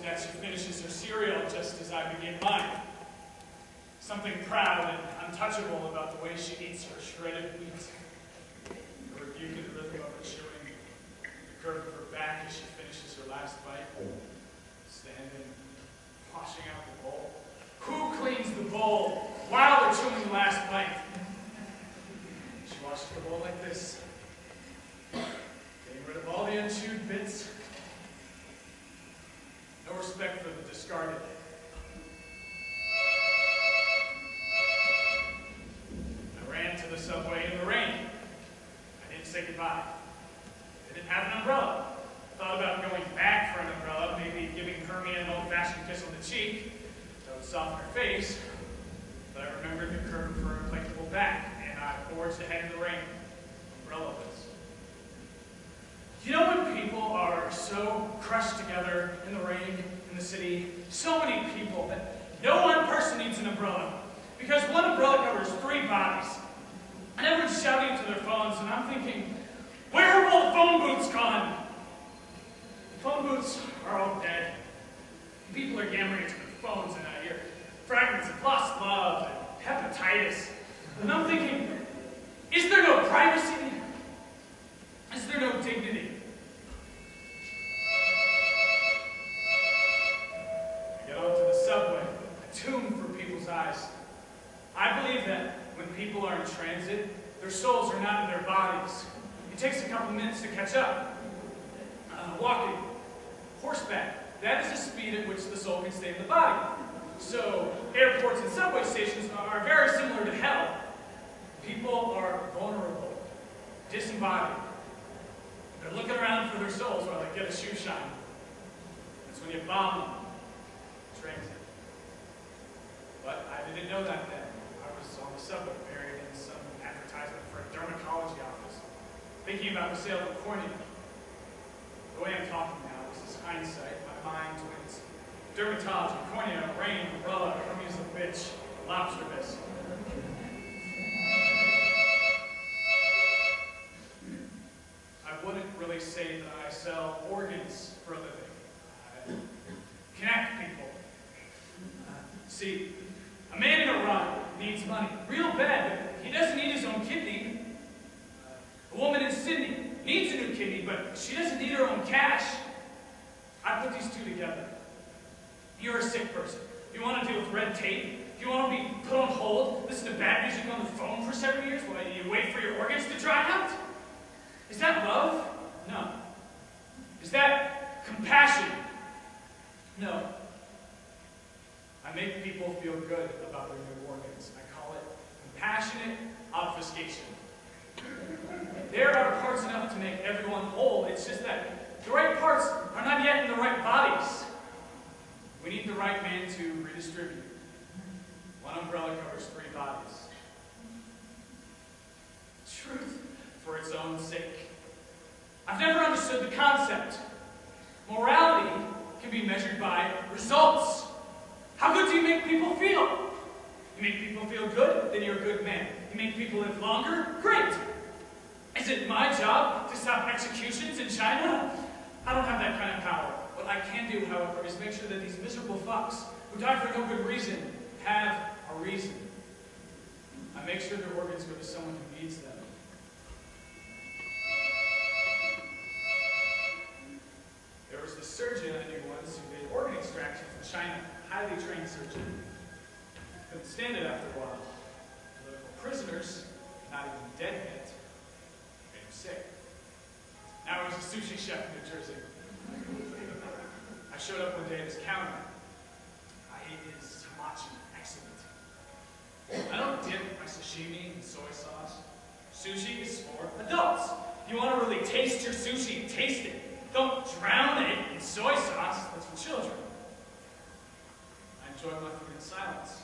and that she finishes her cereal just as I begin mine. Something proud and untouchable about the way she eats her shredded wheat. The rebuke and rhythm of her chewing, the curve of her back as she finishes her last bite. Standing, washing out the bowl. Who cleans the bowl while they're chewing the last bite? She washes the bowl like this, getting rid of all the unchewed bits. No respect for the discarded. I ran to the subway in the rain. I didn't say goodbye. I didn't have an umbrella. Thought about going back for an umbrella, maybe giving Hermia an old-fashioned kiss on the cheek. That would soften her face. But I remembered the curve of her implacable back, and I forged ahead in the rain, umbrella-less. You know when people are so crushed together in the rain, in the city, so many people, that no one person needs an umbrella, because one umbrella covers 3 bodies. And everyone's shouting into their phones, and I'm thinking, where have all the phone booths gone? The phone booths are all dead. People are yammering into their phones, and I hear fragments of lost love and hepatitis. And I'm thinking, is there no privacy? Is there no dignity? I get onto the subway, a tomb for people's eyes. I believe that when people are in transit, their souls are not in their bodies. It takes a couple minutes to catch up. Walking, horseback, that is the speed at which the soul can stay in the body. So airports and subway stations are very similar to hell. People are vulnerable, disembodied. They're looking around for their souls while they get a shoe shine. That's when you bomb them. Transit. But I didn't know that then. I was on the subway, buried in some advertisement for a dermatology office, thinking about the sale of cornea. The way I'm talking now, this is hindsight. My mind twins. Dermatology, cornea, rain, umbrella, Hermes a bitch, lobster bisque. I wouldn't really say that I sell organs for a living. I connect people. See, a man in a run needs money real bad, but he doesn't need his own kidney. A woman in Sydney needs a new kidney, but she doesn't need her own cash. I put these two together. You're a sick person. You want to deal with red tape? You want to be put on hold, listen to bad music on the phone for 7 years while you wait for your organs to dry out? Is that love? No. Is that compassion? No. I make people feel good about their new organs. I call it compassionate obfuscation. There are parts enough to make everyone whole. It's just that the right parts are not yet in the right bodies. We need the right man to redistribute. One umbrella covers 3 bodies. Truth for its own sake. I've never understood the concept. Morality can be measured by results. How good do you make people feel? You make people feel good, then you're a good man. You make people live longer? Great! Is it my job to stop executions in China? I don't have that kind of power. What I can do, however, is make sure that these miserable fucks who die for no good reason have a reason. I make sure their organs go to someone who needs them. There was the surgeon I knew once who did organ extractions in China. Highly trained surgeon. Couldn't stand it after a while. Political prisoners, not even dead yet, made him sick. Now he's a sushi chef in New Jersey. I showed up one day at his counter. I ate his hamachi. Excellent. I don't dip my sashimi in soy sauce. Sushi is for adults. If you want to really taste your sushi, taste it. Don't drown it in soy sauce. That's for children. I enjoyed my food in silence.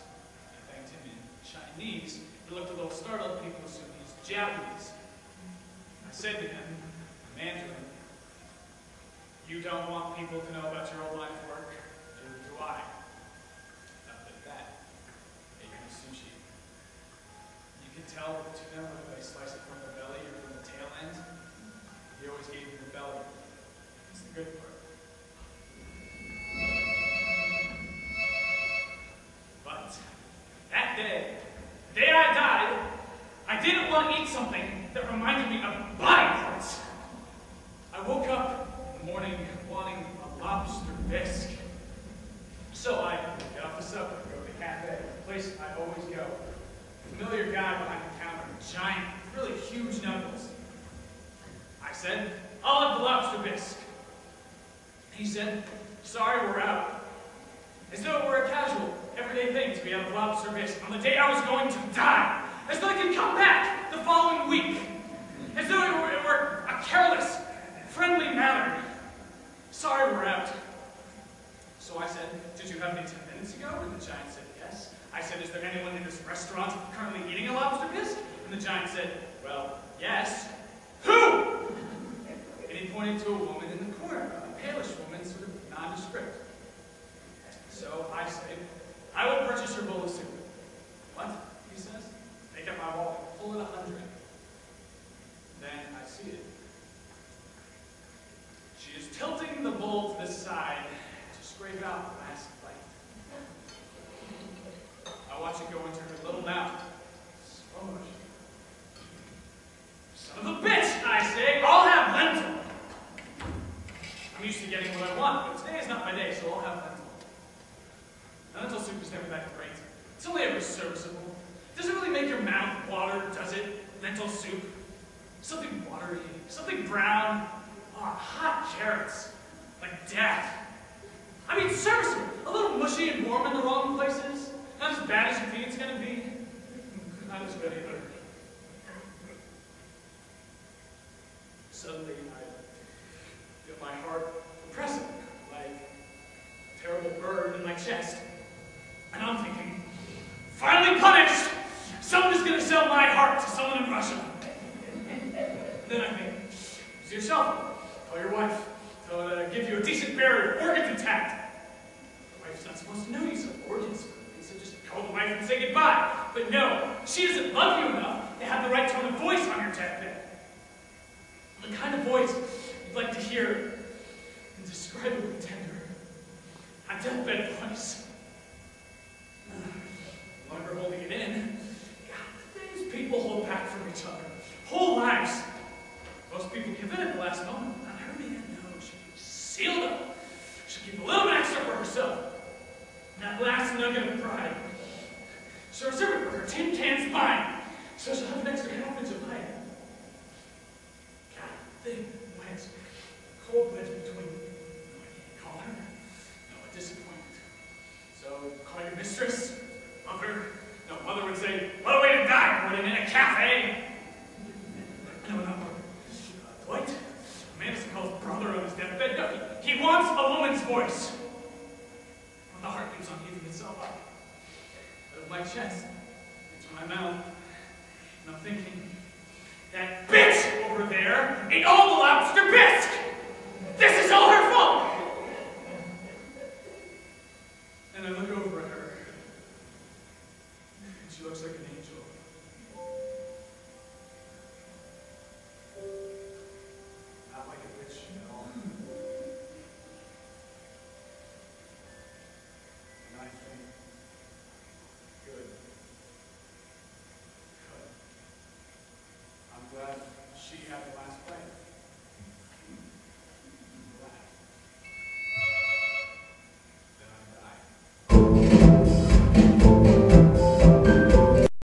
I thanked him in Chinese. He looked a little startled. People assumed he's Japanese. I said to him, in Mandarin, "You don't want people to know about your old line of work? Neither do I." Not like that. Ate my sushi. You can tell with tuna whether they slice it from the belly or from the tail end. He always gave me the belly. It's the good part. bisque. So I get off the subway, go to the cafe, the place I always go. Familiar guy behind the counter, giant, really huge knuckles. I said, I'll have the lobster bisque. He said, sorry, we're out. As though it were a casual, everyday thing to be out of lobster bisque on the day I was going to die. As though I could come back the following week. As though it were a careless, friendly matter. Sorry, we're out. So I said, did you have any 10 minutes ago? And the giant said, yes. I said, is there anyone in this restaurant currently eating a lobster bisque? And the giant said, well, yes. Who? And he pointed to a woman in the corner, a palish woman, sort of nondescript. So I say, I will purchase your bowl of soup. What? He says. Take out my wallet, pull it 100. Then I see it. She is tilting the bowl to the side to scrape out the last bite. I watch it go into her little mouth. Slow motion. Son of a bitch, I say, I'll have lentil. I'm used to getting what I want, but today is not my day, so I'll have lentil. Lentil soup is never that great. It's only ever serviceable. It doesn't really make your mouth water, does it? Lentil soup. Something watery, something brown. Oh, hot carrots. Like death. I mean, serviceable. A little mushy and warm in the wrong places. Not as bad as you think it's gonna be. Not as good either. Suddenly, I feel my heart compressing, like a terrible bird in my chest. And I'm thinking, finally punished! Someone is going to sell my heart to someone in Russia. And then I think, use your cell phone. Call your wife. Tell her to give you a decent burial, organs intact. The wife's not supposed to know you sell organs, so just call the wife and say goodbye. But no, she doesn't love you enough to have the right tone of voice on your deathbed. The kind of voice you'd like to hear indescribably tender. A deathbed voice. No longer holding it in. God, the things people hold back from each other. Whole lives. Most people give in at the last moment. Not her man, no. She keeps sealed up. She'll keep a little bit extra for herself. That last nugget of pride. She'll reserve it for her tin can spine. So she'll have an extra half inch of height. God, thin, wet, cold wedge between. No, I can't call her. No, a disappointment. So, call your mistress, mother. No, mother would say, what a way to die, Gordon, in a cafe. No, not mother. Dwight. A man doesn't call his brother on his deathbed. No, he wants a woman's voice. When the heart keeps on heaving itself up. Out of my chest, into my mouth. And I'm thinking, that bitch over there ate all the lobster bisque! This is all her fault!